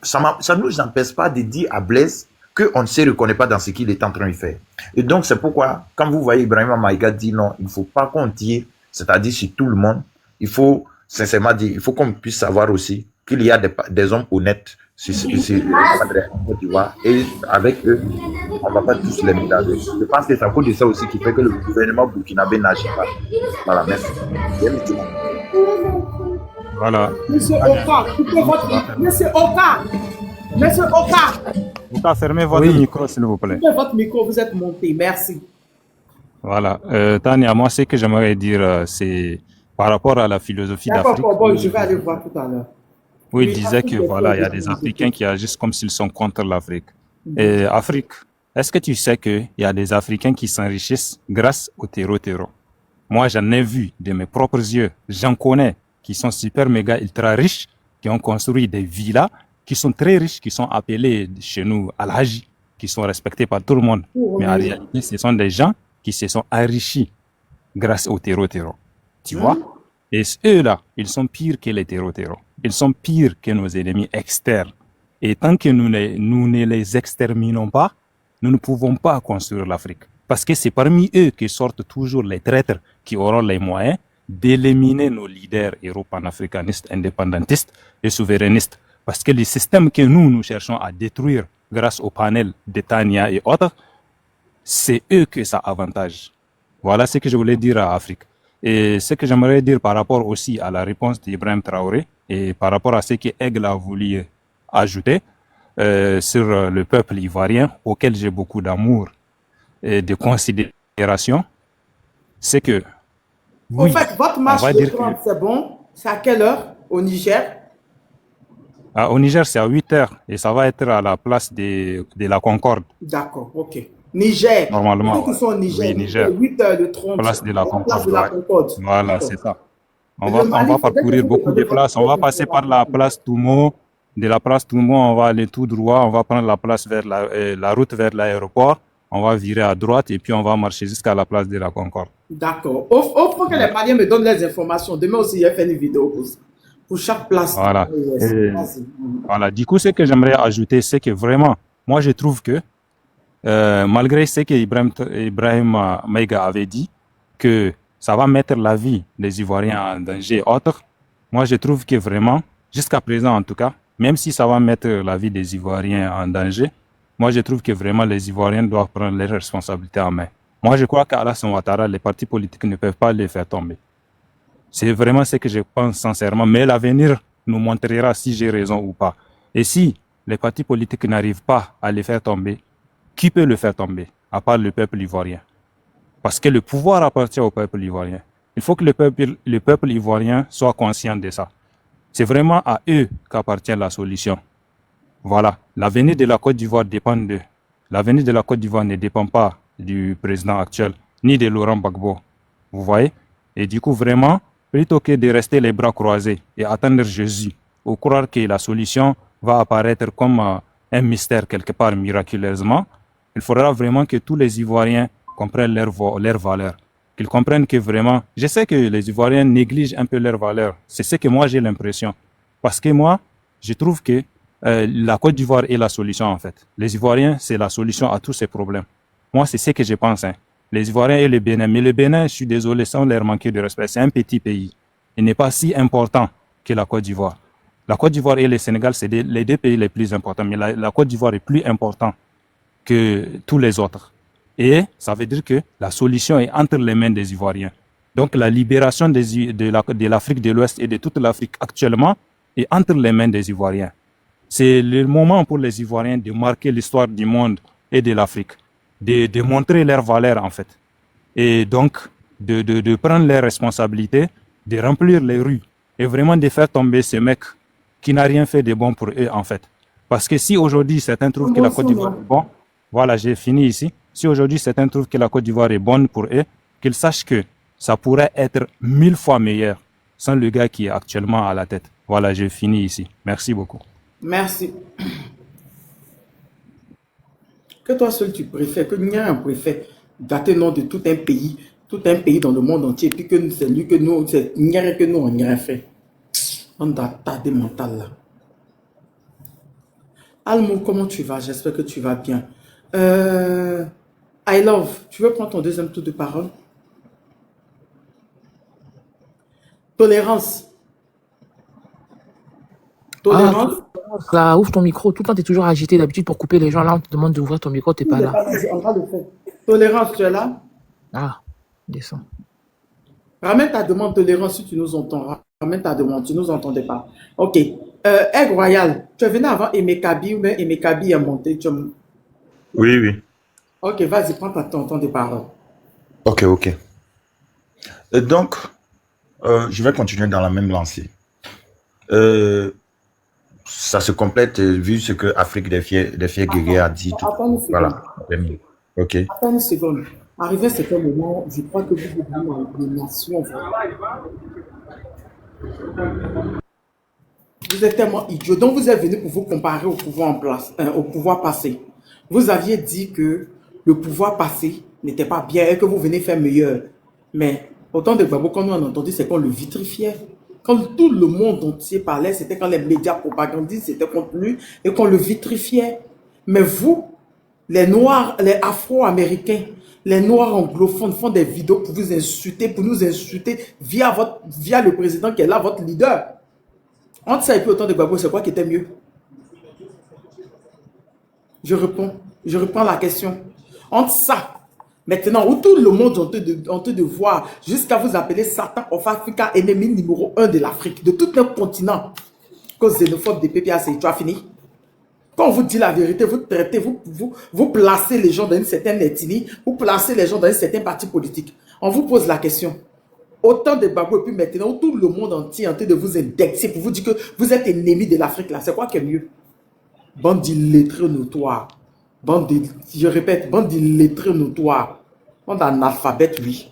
ça ne nous empêche pas de dire à Blaise qu'on ne se reconnaît pas dans ce qu'il est en train de faire. Et donc, c'est pourquoi, quand vous voyez Ibrahima Maïga dire non, il ne faut pas qu'on tire, c'est-à-dire sur tout le monde, il faut sincèrement dire, il faut qu'on puisse savoir aussi qu'il y a des hommes honnêtes sur en Côte d'Ivoire, et avec eux, on ne va pas tous les mélanger. Je pense que c'est à cause de ça aussi qui fait que le gouvernement burkinabé n'agit pas. Voilà, merci. Voilà. Monsieur Oka, coupez votre micro. Monsieur Oka. Monsieur Oka. Vous pouvez fermer votre micro, s'il vous plaît. Coupez votre micro, vous êtes monté. Merci. Voilà. Tania, moi, ce que j'aimerais dire, c'est par rapport à la philosophie D'accord, d'Afrique. bon, je vais aller voir tout à l'heure. Oui, il disait que voilà, il y a des Africains qui agissent comme s'ils sont contre l'Afrique. Et Afrique, est-ce que tu sais qu'il y a des Africains qui s'enrichissent grâce au terreau? Moi, j'en ai vu de mes propres yeux. J'en connais qui sont super méga ultra riches, qui ont construit des villas, qui sont très riches, qui sont appelés chez nous Al-Haji, qui sont respectés par tout le monde. Mais en réalité, ce sont des gens qui se sont enrichis grâce au terreau. Tu vois? Et eux-là, ils sont pires que les terreau. Ils sont pires que nos ennemis externes. Et tant que nous ne les exterminons pas, nous ne pouvons pas construire l'Afrique. Parce que c'est parmi eux que sortent toujours les traîtres qui auront les moyens d'éliminer nos leaders panafricanistes, indépendantistes et souverainistes. Parce que le système que nous cherchons à détruire grâce au panel de Tania et autres, c'est eux que ça avantage. Voilà ce que je voulais dire à Afrique. Et ce que j'aimerais dire par rapport aussi à la réponse d'Ibrahim Traoré et par rapport à ce que Aigle a voulu ajouter sur le peuple ivoirien, auquel j'ai beaucoup d'amour et de considération, c'est que... Oui, en fait, votre match de 30, c'est bon? C'est à quelle heure au Niger? Au Niger, c'est à 8 heures et ça va être à la place de la Concorde, D'accord, ok. Niger. normalement. Ceux qui sont au Niger, Oui, Niger, 8h30, place de la place de Concorde, la ouais. Concorde. Voilà, D'accord. c'est ça. On Le va Mali, faudrait que parcourir vous beaucoup me de donniez places. On va votre passer par la place Toumo. De la place Toumo, on va aller tout droit. On va prendre la place vers la route vers l'aéroport. On va virer à droite et puis on va marcher jusqu'à la place de la Concorde. D'accord. Offre que les Maliens me donnent les informations. Demain aussi, j'ai fait une vidéo pour chaque place. Voilà. Et Vas-y. voilà. Du coup, ce que j'aimerais ajouter, c'est que vraiment, moi, je trouve que malgré ce que Ibrahim Maïga avait dit, que ça va mettre la vie des Ivoiriens en danger et autres, moi je trouve que vraiment, jusqu'à présent en tout cas, même si ça va mettre la vie des Ivoiriens en danger, moi je trouve que vraiment les Ivoiriens doivent prendre leurs responsabilités en main. Moi je crois qu'à Alassane Ouattara, les partis politiques ne peuvent pas les faire tomber. C'est vraiment ce que je pense sincèrement, mais l'avenir nous montrera si j'ai raison ou pas. Et si les partis politiques n'arrivent pas à les faire tomber, qui peut le faire tomber, à part le peuple ivoirien? Parce que le pouvoir appartient au peuple ivoirien. Il faut que le peuple ivoirien soit conscient de ça. C'est vraiment à eux qu'appartient la solution. Voilà. L'avenir de la Côte d'Ivoire dépend d'eux. L'avenir de la Côte d'Ivoire ne dépend pas du président actuel, ni de Laurent Gbagbo. Vous voyez? Et du coup, vraiment, plutôt que de rester les bras croisés et attendre Jésus, ou croire que la solution va apparaître comme un mystère quelque part miraculeusement, il faudra vraiment que tous les Ivoiriens comprennent leur valeur. Qu'ils comprennent que vraiment, je sais que les Ivoiriens négligent un peu leur valeur. C'est ce que moi j'ai l'impression. Parce que moi, je trouve que la Côte d'Ivoire est la solution en fait. Les Ivoiriens, c'est la solution à tous ces problèmes. Moi, c'est ce que je pense. Hein. Les Ivoiriens et le Bénin. Mais le Bénin, je suis désolé, sans leur manquer de respect, c'est un petit pays. Il n'est pas si important que la Côte d'Ivoire. La Côte d'Ivoire et le Sénégal, c'est les deux pays les plus importants. Mais la Côte d'Ivoire est plus importante que tous les autres. Et ça veut dire que la solution est entre les mains des Ivoiriens. Donc la libération de l'Afrique de l'Ouest et de toute l'Afrique actuellement est entre les mains des Ivoiriens. C'est le moment pour les Ivoiriens de marquer l'histoire du monde et de l'Afrique, de montrer leurs valeurs en fait. Et donc de prendre leurs responsabilités, de remplir les rues et vraiment de faire tomber ce mec qui n'a rien fait de bon pour eux en fait. Parce que si aujourd'hui certains trouvent que la Côte d'Ivoire est bonne, voilà, j'ai fini ici. Si aujourd'hui certains trouvent que la Côte d'Ivoire est bonne pour eux, qu'ils sachent que ça pourrait être 1000 fois meilleur sans le gars qui est actuellement à la tête. Voilà, j'ai fini ici. Merci beaucoup. Merci. Que toi seul tu préfères, que Nia préfère dater nom de tout un pays dans le monde entier, puis que c'est lui que nous, c'est Nia que nous on y a fait. On date des mentales là. Almo, comment tu vas? J'espère que tu vas bien. I love, tu veux prendre ton deuxième tour de parole? Tolérance. Tolérance. Là, ouvre ton micro. Tout le temps, tu es toujours agité. D'habitude, pour couper les gens, là, on te demande d'ouvrir ton micro, tu n'es pas là. On va le faire. Tolérance, tu es là? Ah, descends. Ramène ta demande, Tolérance, si tu nous entends. Ramène ta demande, tu nous entendais pas. Ok. Aigle Royal, tu es venu avant Emekabi ou bien Emekabi est monté? Oui, oui. Ok, vas-y, prends ton temps de parole. Ok. Donc, je vais continuer dans la même lancée. Ça se complète vu ce que Afrique des fiers guerriers a dit. Attends une seconde. Voilà. Ok. Attends une seconde. Arrivé à certain moment, je crois que vous oubliez les nations. Vous êtes tellement idiot. Donc vous êtes venu pour vous comparer au pouvoir en place, au pouvoir passé. Vous aviez dit que le pouvoir passé n'était pas bien et que vous venez faire meilleur. Mais autant de Gbagbo, quand nous on a entendu, c'est qu'on le vitrifiait. Quand tout le monde entier parlait, c'était quand les médias propagandistes étaient contre lui et qu'on le vitrifiait. Mais vous, les Noirs, les Afro-Américains, les Noirs anglophones font des vidéos pour vous insulter, pour nous insulter via le président qui est là, votre leader. Entre ça et puis autant de Gbagbo, c'est quoi qui était mieux? Je reprends la question. Entre ça, maintenant, où tout le monde en train de voir, jusqu'à vous appeler Satan of Africa, ennemi numéro 1 de l'Afrique, de tout notre continent, cause xénophobe des PPAC, tu as fini? Quand on vous dit la vérité, vous traitez, vous placez les gens dans une certaine ethnie, vous placez les gens dans un certain parti politique. On vous pose la question. autant de babou, et puis maintenant, tout le monde entier est en train de vous indexer pour vous dire que vous êtes ennemi de l'Afrique, là. C'est quoi qui est mieux? Bande d'illettrés notoires. Je répète, bande d'illettrés notoires. Bande d'analphabètes, oui.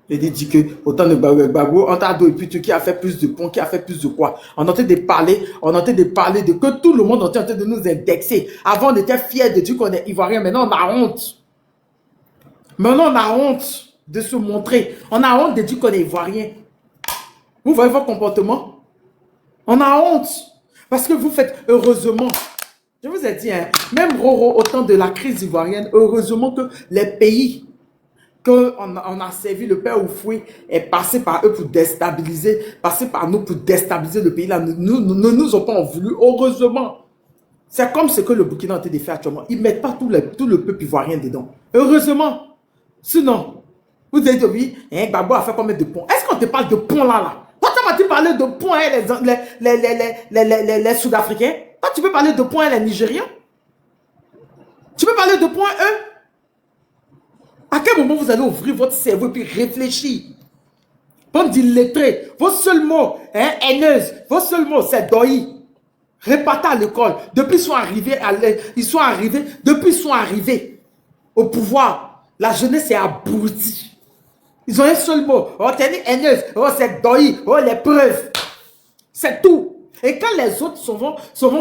Il dit que autant de babou, on t'a et puis qui a fait plus de ponts, qui a fait plus de quoi. On est en train de parler, de que tout le monde est en train de nous indexer. Avant, on était fiers de dire qu'on est ivoirien, maintenant on a honte. Maintenant, on a honte de se montrer. On a honte de dire qu'on est ivoirien. Vous voyez votre comportement? On a honte. Parce que vous faites, heureusement, je vous ai dit, hein, même Roro, au temps de la crise ivoirienne, heureusement que les pays qu'on a servi, le père Oufoué est passé par eux pour déstabiliser, passé par nous pour déstabiliser le pays là. Ne nous ont pas voulu, heureusement. C'est comme ce que le Burkina a été fait actuellement. Ils ne mettent pas tout le peuple ivoirien dedans. Heureusement. Sinon, vous dites oui, hein, Gbagbo a fait combien de ponts? Est-ce qu'on te parle de ponts là? Toi, tu vas-tu parler de ponts, hein, les Sud-Africains? Toi, tu peux parler de ponts, les Nigériens? Tu peux parler de ponts, eux? À quel moment vous allez ouvrir votre cerveau et puis réfléchir? Bande d'illettrés, vos seuls mots, hein, haineuse, vos seuls mots, c'est doi. Répartis à l'école. Depuis ils sont arrivés au pouvoir, la jeunesse est abrutie. Ils ont un seul mot. Oh, t'es une haineuse. Oh, c'est doi. Oh, les preuves. C'est tout. Et quand les autres vont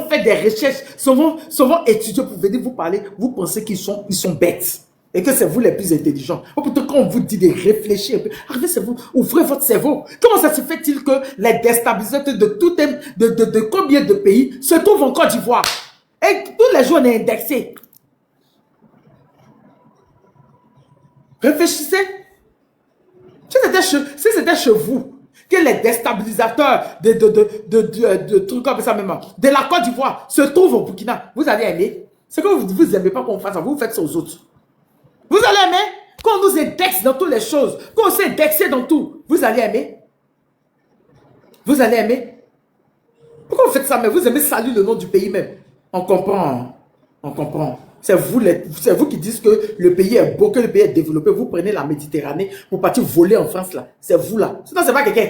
faire des recherches, vont étudier pour venir vous parler, vous pensez qu'ils sont bêtes. Et que c'est vous les plus intelligents. Oh, pourtant, quand on vous dit de réfléchir un peu, arrêtez-vous, ouvrez votre cerveau. Comment ça se fait-il que les déstabilisateurs de combien de pays se trouvent en Côte d'Ivoire? Et tous les jours, on est indexés. Réfléchissez. Si c'était chez vous, que les déstabilisateurs de trucs comme ça même, de la Côte d'Ivoire se trouvent au Burkina, vous allez aimer. C'est que vous n'aimez pas qu'on fasse ça, vous faites ça aux autres. Vous allez aimer quand on nous indexe dans toutes les choses, quand on s'est indexé dans tout, vous allez aimer. Vous allez aimer. Pourquoi vous faites ça? Mais vous aimez saluer le nom du pays même. On comprend. On comprend. C'est vous qui dites que le pays est beau, que le pays est développé. Vous prenez la Méditerranée pour partir voler en France là. C'est vous là. Sinon, c'est pas quelqu'un.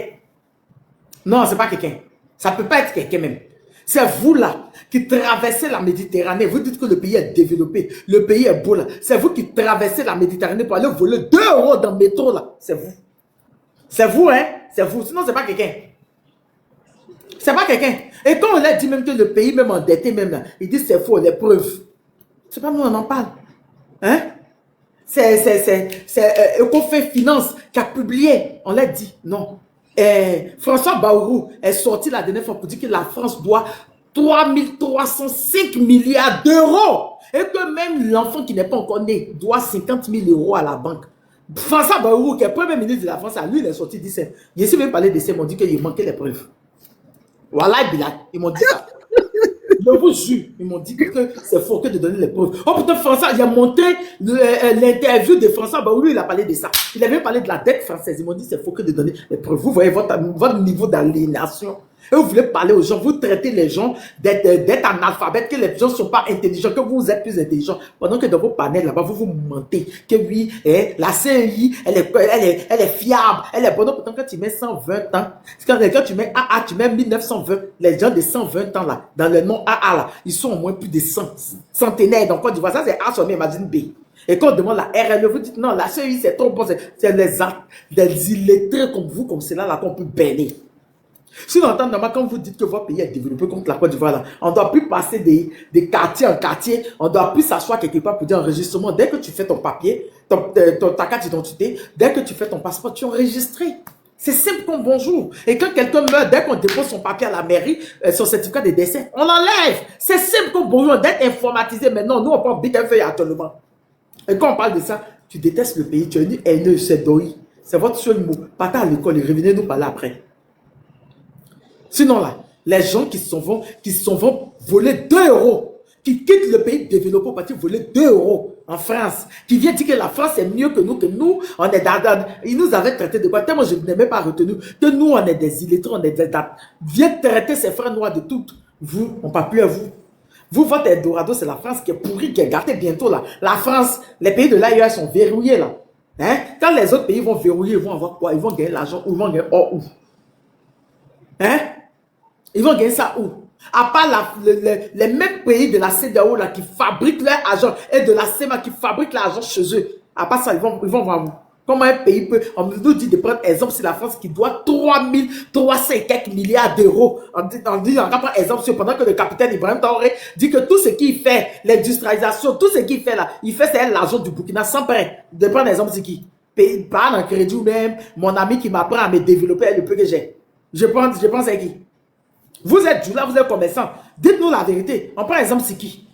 Non, c'est pas quelqu'un. Ça peut pas être quelqu'un même. C'est vous là qui traversez la Méditerranée. Vous dites que le pays est développé. Le pays est beau là. C'est vous qui traversez la Méditerranée pour aller voler 2 € dans le métro là. C'est vous. C'est vous, hein. C'est vous. Sinon, c'est pas quelqu'un. C'est pas quelqu'un. Et quand on leur dit même que le pays même endetté même là, ils disent c'est faux, les preuves. C'est pas nous, on en parle. Hein? C'est Ecofin Finance qui a publié. On l'a dit. Non. François Bayrou est sorti la dernière fois pour dire que la France doit 3305 milliards d'euros. Et que même l'enfant qui n'est pas encore né doit 50 000 € à la banque. François Bayrou, qui est premier ministre de la France, lui, il est sorti, il dit ça. Il s'est même parlé de ça, ils m'ont dit qu'il manquait les preuves. Voilà, ils m'ont dit ça. Je vous jure, ils m'ont dit que c'est faux que de donner les preuves. Oh putain, François, il a montré l'interview de François Bayrou, il a parlé de ça. Il avait parlé de la dette française. Ils m'ont dit c'est faux que de donner les preuves. Vous voyez votre niveau d'aliénation. Et vous voulez parler aux gens, vous traitez les gens d'être analphabètes, que les gens ne sont pas intelligents, que vous êtes plus intelligents. Pendant que dans vos panels là-bas, vous mentez. Que oui, la CEI, elle est fiable, elle est bonne. Pourtant, quand tu mets 120 ans, quand tu mets AA, tu mets 1920, les gens de 120 ans là, dans le nom AA là, ils sont au moins plus de 100 centenaires. Donc, quand tu vois ça, c'est A sur imagine B. Et quand on demande la RNE, vous dites non, la CEI c'est trop bon, c'est des illettrés comme vous, comme cela là, qu'on peut bénir. Si on entend normalement, quand vous dites que votre pays est développé contre la Côte d'Ivoire, là, on ne doit plus passer des quartiers en quartier, on ne doit plus s'asseoir quelque part pour dire enregistrement. Dès que tu fais ton papier, ta carte d'identité, dès que tu fais ton passeport, tu es enregistré. C'est simple comme bonjour. Et quand quelqu'un meurt, dès qu'on dépose son papier à la mairie, son certificat de décès, on l'enlève. C'est simple comme bonjour, d'être informatisé maintenant. Nous, on prend vite un feuille actuellement. Et quand on parle de ça, tu détestes le pays, tu es une haineuse, c'est doi. C'est votre seul mot. Partez à l'école et revenez nous parler après. Sinon là, les gens qui s'en vont voler 2 €, qui quittent le pays développé pour partir voler 2 € en France, qui viennent dire que la France est mieux que nous, on est dans, ils nous avaient traité de quoi, tellement je n'ai même pas retenu, que nous on est des illettrés, on est des dates. Viennent traiter ces frères noirs de tout. Vous, on ne parle plus à vous. Vous, votre Eldorado, c'est la France qui est pourrie, qui est gâtée bientôt là. La France, les pays de l'AEA sont verrouillés là. Hein? Quand les autres pays vont verrouiller, ils vont avoir quoi? Ils vont gagner l'argent ou ils vont gagner or où? Hein? Ils vont gagner ça où? À part les mêmes pays de la CEDEAO là, qui fabriquent leur argent et de la CEMA qui fabriquent l'argent chez eux. À part ça, ils vont voir où? Comment un pays peut, on nous dit de prendre exemple sur la France qui doit 300 et quelques milliards d'euros. On prend exemple sur pendant que le capitaine Ibrahim Traoré dit que tout ce qu'il fait, l'industrialisation, tout ce qu'il fait là, il fait c'est l'argent du Burkina sans prêt. De prendre exemple c'est qui? Pas un crédit ou même mon ami qui m'apprend à me développer le peu que j'ai. Je pense à qui? Vous êtes là, vous êtes commerçant. Dites-nous la vérité. On prend exemple c'est qui?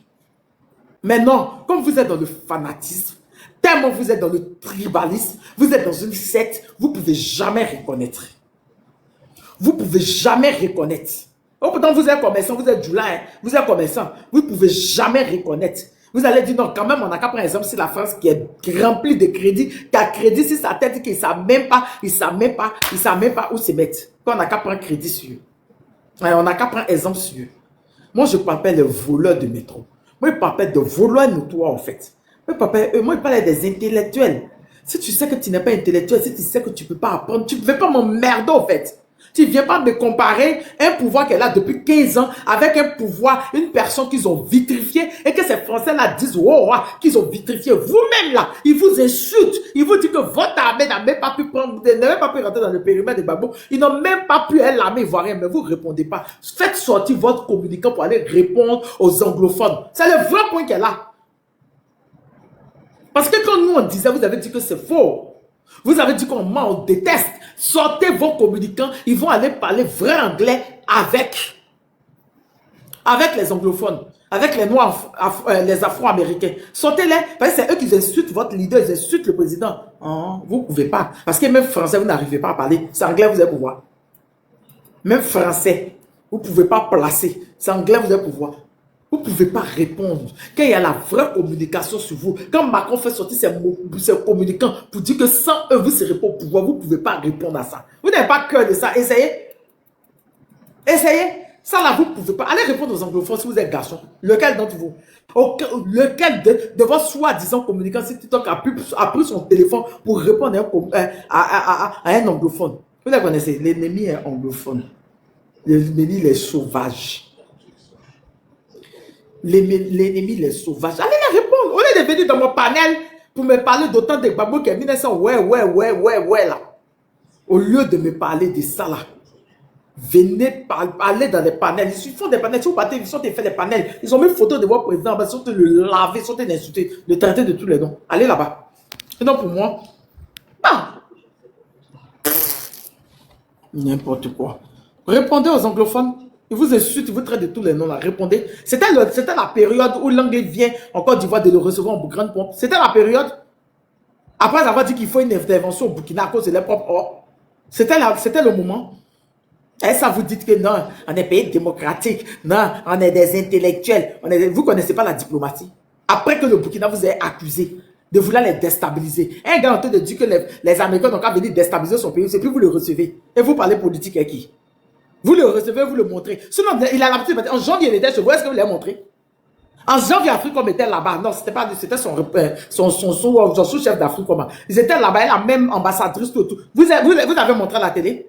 Mais non, comme vous êtes dans le fanatisme, tellement vous êtes dans le tribalisme, vous êtes dans une secte, vous ne pouvez jamais reconnaître. Vous ne pouvez jamais reconnaître. Oh, pourtant, vous êtes commerçant, vous êtes Djoula, hein, vous êtes commerçant, vous ne pouvez jamais reconnaître. Vous allez dire non, quand même, on n'a qu'à prendre exemple sur la France qui est remplie de crédits, qui a crédit sur sa tête, qui ne savent même pas, ils ne savent même pas où se mettre. Quand on n'a qu'à prendre crédit sur eux. On n'a qu'à prendre exemple sur eux. Moi, je ne parle pas de voleurs de métro. Moi, je parle pas de voleurs notoires, en fait. Moi, je parlais des intellectuels. Si tu sais que tu n'es pas intellectuel, si tu sais que tu ne peux pas apprendre, tu ne veux pas m'emmerder en fait. Tu ne viens pas me comparer un pouvoir qu'elle a depuis 15 ans avec un pouvoir, une personne qu'ils ont vitrifié et que ces Français-là disent, oh, qu'ils ont vitrifié. Vous-même là, ils vous insultent. Ils vous disent que votre armée n'a même pas pu prendre, n'a même pas pu rentrer dans le périmètre de Gbagbo. Ils n'ont même pas pu être l'armée ivoirienne, mais vous ne répondez pas. Faites sortir votre communicant pour aller répondre aux anglophones. C'est le vrai point qu'elle a. Parce que quand nous on disait, vous avez dit que c'est faux. Vous avez dit qu'on ment, on déteste. Sortez vos communicants, ils vont aller parler vrai anglais avec les anglophones, avec les noirs, les afro-américains. Sortez-les, parce que c'est eux qui insultent votre leader, ils insultent le président. Oh, vous ne pouvez pas. Parce que même français, vous n'arrivez pas à parler. C'est anglais, vous avez pouvoir. Même français, vous ne pouvez pas placer. C'est anglais, vous avez pouvoir. Vous ne pouvez pas répondre. Quand il y a la vraie communication sur vous, quand Macron fait sortir ses communicants pour dire que sans eux, vous ne serez pas au pouvoir, vous ne pouvez pas répondre à ça. Vous n'avez pas cœur de ça. Essayez. Essayez. Ça là, vous ne pouvez pas. Allez répondre aux anglophones si vous êtes garçon. Lequel d'entre vous? Lequel de vos soi-disant communicants, si TikTok a pris son téléphone pour répondre à un anglophone? Vous les connaissez. L'ennemi est anglophone. L'ennemi, il est sauvage. L'ennemi, les sauvages. Allez la répondre. Au lieu de venir dans mon panel pour me parler d'autant de Gbagbo qui est 1900, ouais, là. Au lieu de me parler de ça, là, venez parler dans les panels. Ils font des panels. Si vous partez, ils sont fait des panels. Ils ont mis une photo de votre président. Ils sont le laver, ils sont l'insulter, le traiter de tous les noms. Allez là-bas. Sinon, pour moi, n'importe quoi. Répondez aux anglophones. Ils vous insultent, ils vous traitent de tous les noms là. Répondez. C'était la période où l'anglais vient en Côte d'Ivoire de le recevoir en grande pompe. C'était la période. Après avoir dit qu'il faut une intervention au Burkina à cause de leur propre or. C'était le moment. Et ça vous dites que non, on est pays démocratique. Non, on est des intellectuels. Vous ne connaissez pas la diplomatie. Après que le Burkina vous ait accusé de vouloir les déstabiliser. Un gars en train de dire que les Américains n'ont qu'à venir déstabiliser son pays. C'est plus vous le recevez. Et vous parlez politique à qui? Vous le recevez, vous le montrez. Sinon, il a l'habitude de dire, en janvier, il était chez vous. Est-ce que vous l'avez montré? En janvier, Africom était là-bas. Non, c'était son sous-chef d'Africom. Ils étaient là-bas, la même ambassadrice, tout. Vous avez montré à la télé?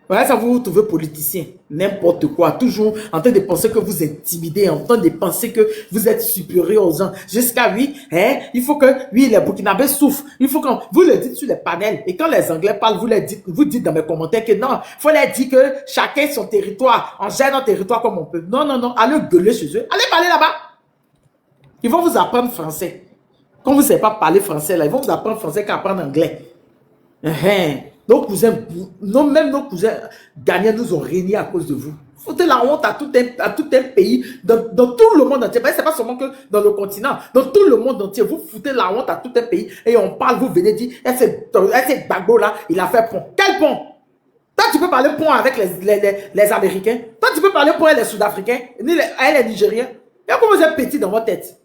Ouais, ça vous trouvez politicien. N'importe quoi. Toujours en train de penser que vous intimidez, en train de penser que vous êtes supérieur aux gens. Jusqu'à il faut que, les Burkinabés souffrent. Il faut que, vous le dites sur les panels. Et quand les Anglais parlent, vous dites dans mes commentaires que non, il faut leur dire que chacun son territoire. On gère notre territoire comme on peut. Non. Allez gueuler chez eux. Allez parler là-bas. Ils vont vous apprendre français. Quand vous ne savez pas parler français, là, ils vont vous apprendre français qu'apprendre anglais. Nos cousins, même nos cousins gagnants nous ont régné à cause de vous. Foutez la honte à tout un pays, dans tout le monde entier. Ce n'est pas seulement que dans le continent, dans tout le monde entier. Vous foutez la honte à tout un pays et on parle, vous venez dire, c'est Gbagbo là, il a fait pont. Quel pont? Toi, tu peux parler pont avec les Américains. Toi, tu peux parler pont avec les Sud-Africains, les Nigériens. Et comment vous êtes petit dans votre tête?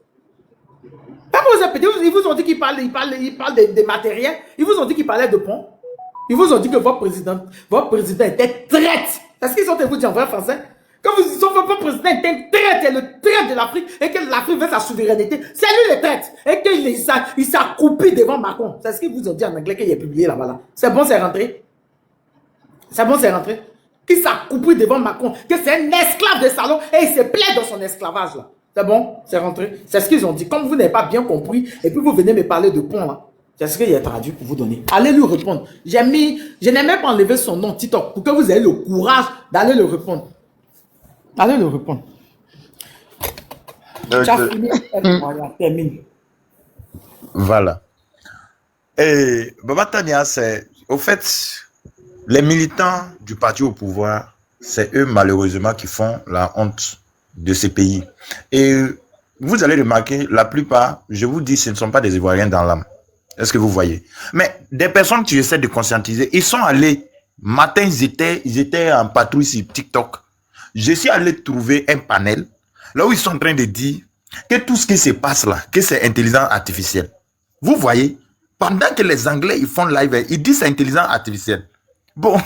Comment vous êtes petit? Ils vous ont dit qu'ils parlent des matériels. Ils vous ont dit qu'ils parlaient de pont. Ils vous ont dit que votre président était traite. Est-ce qu'ils sont vous dire en vrai français? Quand vous dites que votre président est un traître, c'est le traître de l'Afrique et que l'Afrique veut sa souveraineté, c'est lui le traître. Et qu'il s'accroupit devant Macron. C'est ce qu'ils vous ont dit en anglais qu'il a publié là-bas. Là. C'est bon, c'est rentré. C'est bon, c'est rentré. Qu'il s'accroupit devant Macron, que c'est un esclave de salon et il se plaît dans son esclavage là. C'est bon, c'est rentré. C'est ce qu'ils ont dit. Comme vous n'avez pas bien compris et puis vous venez me parler de pont là. C'est ce qu'il a traduit pour vous donner. Allez lui répondre. Je n'ai même pas enlevé son nom TikTok pour que vous ayez le courage d'aller le répondre. Allez le répondre. Tu as fini. Termine. Voilà. Et Baba Tania, c'est... Au fait, les militants du parti au pouvoir, c'est eux malheureusement qui font la honte de ces pays. Et vous allez remarquer, la plupart, je vous dis, ce ne sont pas des Ivoiriens dans l'âme. Est-ce que vous voyez? Mais des personnes qui essaient de conscientiser, ils sont allés, matin, ils étaient en patrouille sur TikTok. Je suis allé trouver un panel, là où ils sont en train de dire que tout ce qui se passe là, que c'est intelligence artificielle. Vous voyez? Pendant que les Anglais, ils font live, ils disent c'est intelligence artificielle. Bon.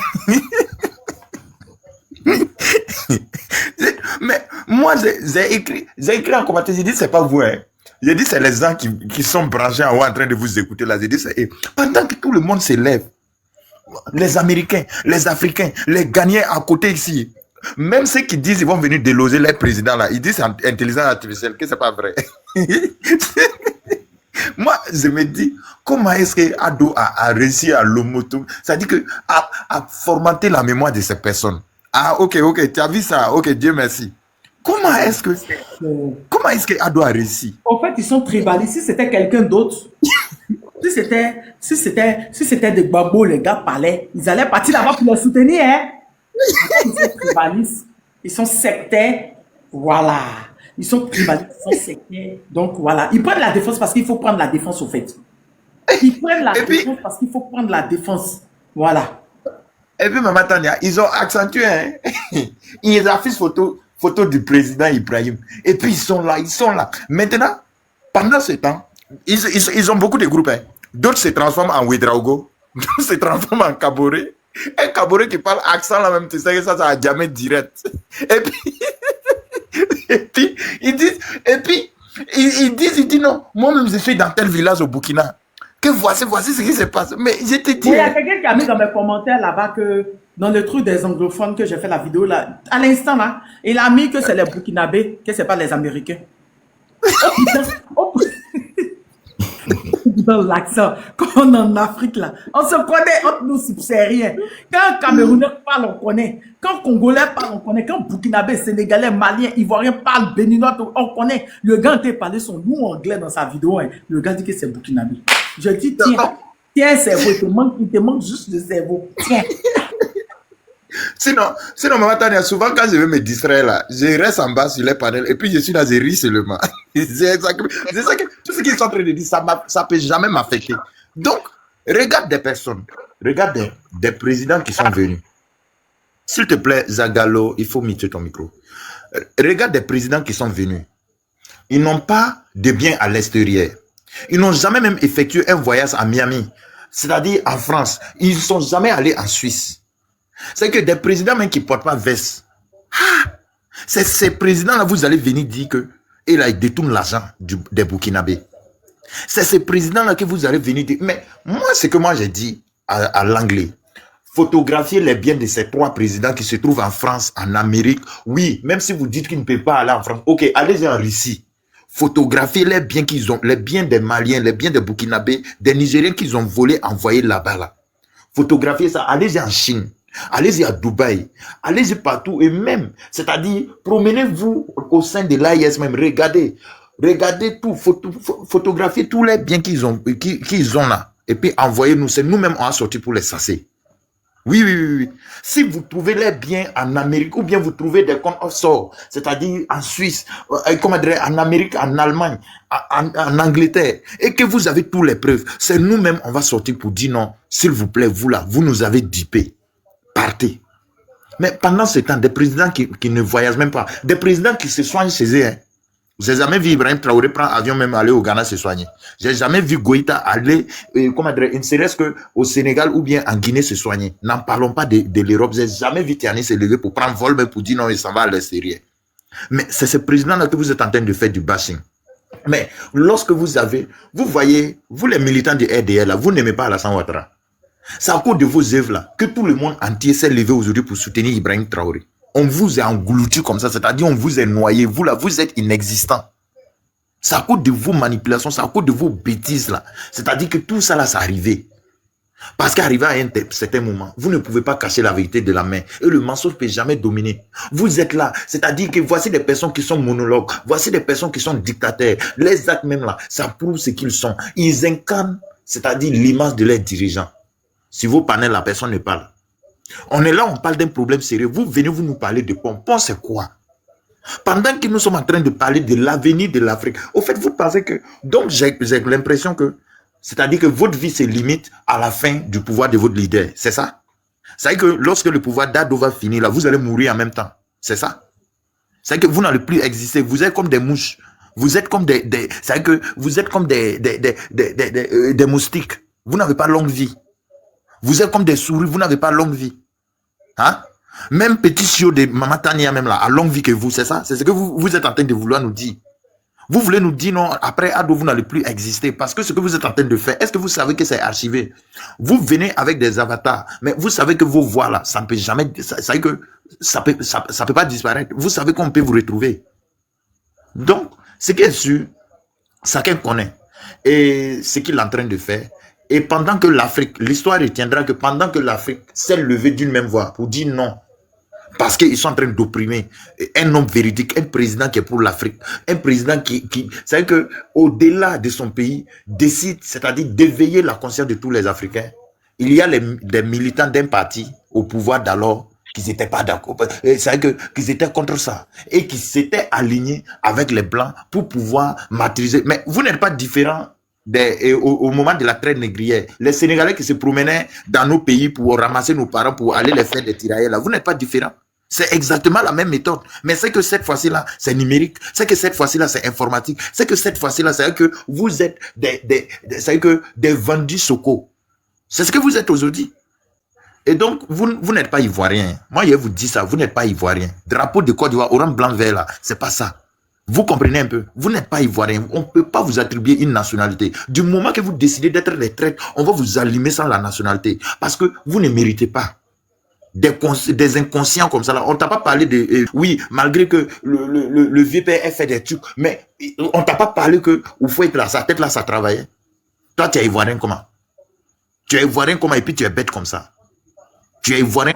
Mais moi, j'ai écrit en commentaire, j'ai dit c'est pas vous, hein. J'ai dit c'est les gens qui sont branchés en haut en train de vous écouter là. J'ai dit c'est pendant que tout le monde se lève, les Américains, les Africains, les Ghanéens à côté ici, même ceux qui disent qu'ils vont venir déloger les présidents là, ils disent c'est intelligence artificielle, que c'est pas vrai. Moi, je me dis, comment est-ce que Ado a réussi à l'homoto, c'est-à-dire que à formater la mémoire de ces personnes. Ah, ok, tu as vu ça, ok, Dieu merci. Comment est-ce que Ado a réussi? En fait, ils sont tribalistes. Si c'était quelqu'un d'autre, si c'était des babos, les gars parlaient, ils allaient partir là-bas pour les soutenir, hein. Ils sont tribalistes, ils sont sectaires, voilà. Ils sont tribalistes, ils sont sectaires, donc voilà. Ils prennent la défense parce qu'il faut prendre la défense au fait. Ils prennent la défense parce qu'il faut prendre la défense, voilà. Et puis, Maman Tania, ils ont accentué, hein. Ils affichent photo du président Ibrahim. Et puis, ils sont là. Maintenant, pendant ce temps, ils ont beaucoup de groupes, hein. D'autres se transforment en Ouedraogo, d'autres se transforment en Kaboré. Un Kaboré qui parle accent là même, tu sais que ça a jamais direct. Et puis, ils disent non, moi-même je suis dans tel village au Burkina. Que voici ce qui se passe. Mais je te dis. Il y a quelqu'un qui a mis dans mes commentaires là-bas que dans le truc des anglophones que j'ai fait la vidéo là, à l'instant là, il a mis que c'est les Burkinabés, que c'est pas les Américains. Dans l'accent, quand on est en Afrique là, on se connaît entre nous, c'est rien. Quand un Camerounais parle, on connaît. Quand un Congolais parle, on connaît. Quand un Burkinabé, Sénégalais, Malien, Ivoirien parle, Béninois, on connaît. Le gars a parlé son nom anglais dans sa vidéo. Hein. Le gars dit que c'est Burkinabé. Je dis, tiens, cerveau, il te manque juste le cerveau. Tiens. Sinon, Maman Tania, souvent quand je veux me distraire là, je reste en bas sur les panels et puis je suis là, je ris seulement. C'est exactement ça que tout ce qu'ils sont en train de dire, ça peut jamais m'affecter. Donc, regarde des personnes, regarde des présidents qui sont venus. S'il te plaît, Zagalo, il faut muter ton micro. Regarde des présidents qui sont venus. Ils n'ont pas de biens à l'extérieur. Ils n'ont jamais même effectué un voyage à Miami, c'est-à-dire en France. Ils ne sont jamais allés en Suisse. C'est que des présidents même qui ne portent pas veste. C'est ces présidents-là, vous allez venir dire que et là, ils détournent l'argent des Burkinabés. C'est ces présidents-là que vous allez venir dire. Mais moi, ce que moi j'ai dit à l'anglais, photographier les biens de ces trois présidents qui se trouvent en France, en Amérique. Oui, même si vous dites qu'ils ne peuvent pas aller en France, ok, allez en Russie. Photographier les biens qu'ils ont, les biens des Maliens, les biens des Burkinabés, des Nigériens qu'ils ont volés, envoyés là-bas. Là. Photographier ça, allez en Chine. Allez-y à Dubaï, allez-y partout et même, c'est-à-dire, promenez-vous au sein de l'AIS même, regardez tout, photographiez tous les biens qu'ils ont là, et puis envoyez-nous, c'est nous-mêmes on a sorti pour les sasser. Oui. Si vous trouvez les biens en Amérique ou bien vous trouvez des comptes offshore, c'est-à-dire en Suisse, en Amérique, en Allemagne, en Angleterre, et que vous avez tous les preuves, c'est nous-mêmes on va sortir pour dire non, s'il vous plaît, vous là, vous nous avez dupé. Partez. Mais pendant ce temps, des présidents qui ne voyagent même pas, des présidents qui se soignent chez eux, hein. J'ai jamais vu Ibrahim Traoré prendre avion même aller au Ghana se soigner. J'ai jamais vu Goïta aller, comment dire, ne serait-ce qu'au Sénégal ou bien en Guinée se soigner. N'en parlons pas de l'Europe. J'ai jamais vu Tiani se lever pour prendre vol même pour dire non, il s'en va à l'extérieur. Mais c'est ce président-là que vous êtes en train de faire du bashing. Mais lorsque vous voyez, vous les militants du RDR là, vous n'aimez pas Alassane Ouattara. C'est à cause de vos œuvres là que tout le monde entier s'est levé aujourd'hui pour soutenir Ibrahim Traoré. On vous a englouti comme ça, c'est-à-dire on vous a noyé. Vous là, vous êtes inexistant. C'est à cause de vos manipulations, c'est à cause de vos bêtises là. C'est-à-dire que tout ça là, c'est arrivé. Parce qu'arrivé à un certain moment, vous ne pouvez pas cacher la vérité de la main. Et le mensonge ne peut jamais dominer. Vous êtes là. C'est-à-dire que voici des personnes qui sont monologues. Voici des personnes qui sont dictateurs. Les actes même là, ça prouve ce qu'ils sont. Ils incarnent, c'est-à-dire l'image de leurs dirigeants. Si vos panels, la personne ne parle. On est là, on parle d'un problème sérieux. Vous venez, vous nous parler de pompons, c'est quoi? Pendant que nous sommes en train de parler de l'avenir de l'Afrique. Au fait, vous pensez que... Donc, j'ai l'impression que... C'est-à-dire que votre vie se limite à la fin du pouvoir de votre leader. C'est ça? C'est-à-dire que lorsque le pouvoir d'Ado va finir, là, vous allez mourir en même temps. C'est ça? C'est-à-dire que vous n'allez plus exister. Vous êtes comme des mouches. Vous êtes comme c'est-à-dire que vous êtes comme des moustiques. Vous n'avez pas longue vie. Vous êtes comme des souris. Vous n'avez pas longue vie. Hein? Même petit chiot de Maman Tania même là, a longue vie que vous. C'est ça? C'est ce que vous êtes en train de vouloir nous dire. Vous voulez nous dire non, après Ado, vous n'allez plus exister. Parce que ce que vous êtes en train de faire, est-ce que vous savez que c'est archivé? Vous venez avec des avatars, mais vous savez que vos voix là, ça ne peut jamais, ça peut pas disparaître. Vous savez qu'on peut vous retrouver. Donc, ce qui est sûr, chacun connaît. Et ce qu'il est en train de faire. Et pendant que l'Afrique, l'histoire retiendra que pendant que l'Afrique s'est levée d'une même voix pour dire non, parce qu'ils sont en train d'opprimer un homme véridique, un président qui est pour l'Afrique, un président qui c'est que au-delà de son pays, décide, c'est-à-dire d'éveiller la conscience de tous les Africains. Il y a des militants d'un parti au pouvoir d'alors qui n'étaient pas d'accord, c'est-à-dire qu'ils étaient contre ça et qui s'étaient alignés avec les Blancs pour pouvoir maîtriser. Mais vous n'êtes pas différent au moment de la traite négrière. Les Sénégalais qui se promenaient dans nos pays pour ramasser nos parents, pour aller les faire des tirailleurs là, vous n'êtes pas différent. C'est exactement la même méthode. Mais c'est que cette fois-ci là, c'est numérique. C'est que cette fois-ci là, c'est informatique. C'est que cette fois-ci là, c'est que vous êtes des vendus soko. C'est ce que vous êtes aujourd'hui. Et donc, vous n'êtes pas ivoirien. Moi, je vous dis ça, vous n'êtes pas ivoirien. Drapeau de Côte d'Ivoire, orange, blanc, vert là, c'est pas ça. Vous comprenez un peu? Vous n'êtes pas ivoirien. On ne peut pas vous attribuer une nationalité. Du moment que vous décidez d'être des traites, on va vous allumer sans la nationalité. Parce que vous ne méritez pas. Des inconscients comme ça là. On t'a pas parlé de oui, malgré que le vieux père ait fait des trucs, mais on t'a pas parlé que au faut être là, sa tête là, ça travaillait. Toi, tu es ivoirien comment? Tu es ivoirien comment et puis tu es bête comme ça? Tu es ivoirien.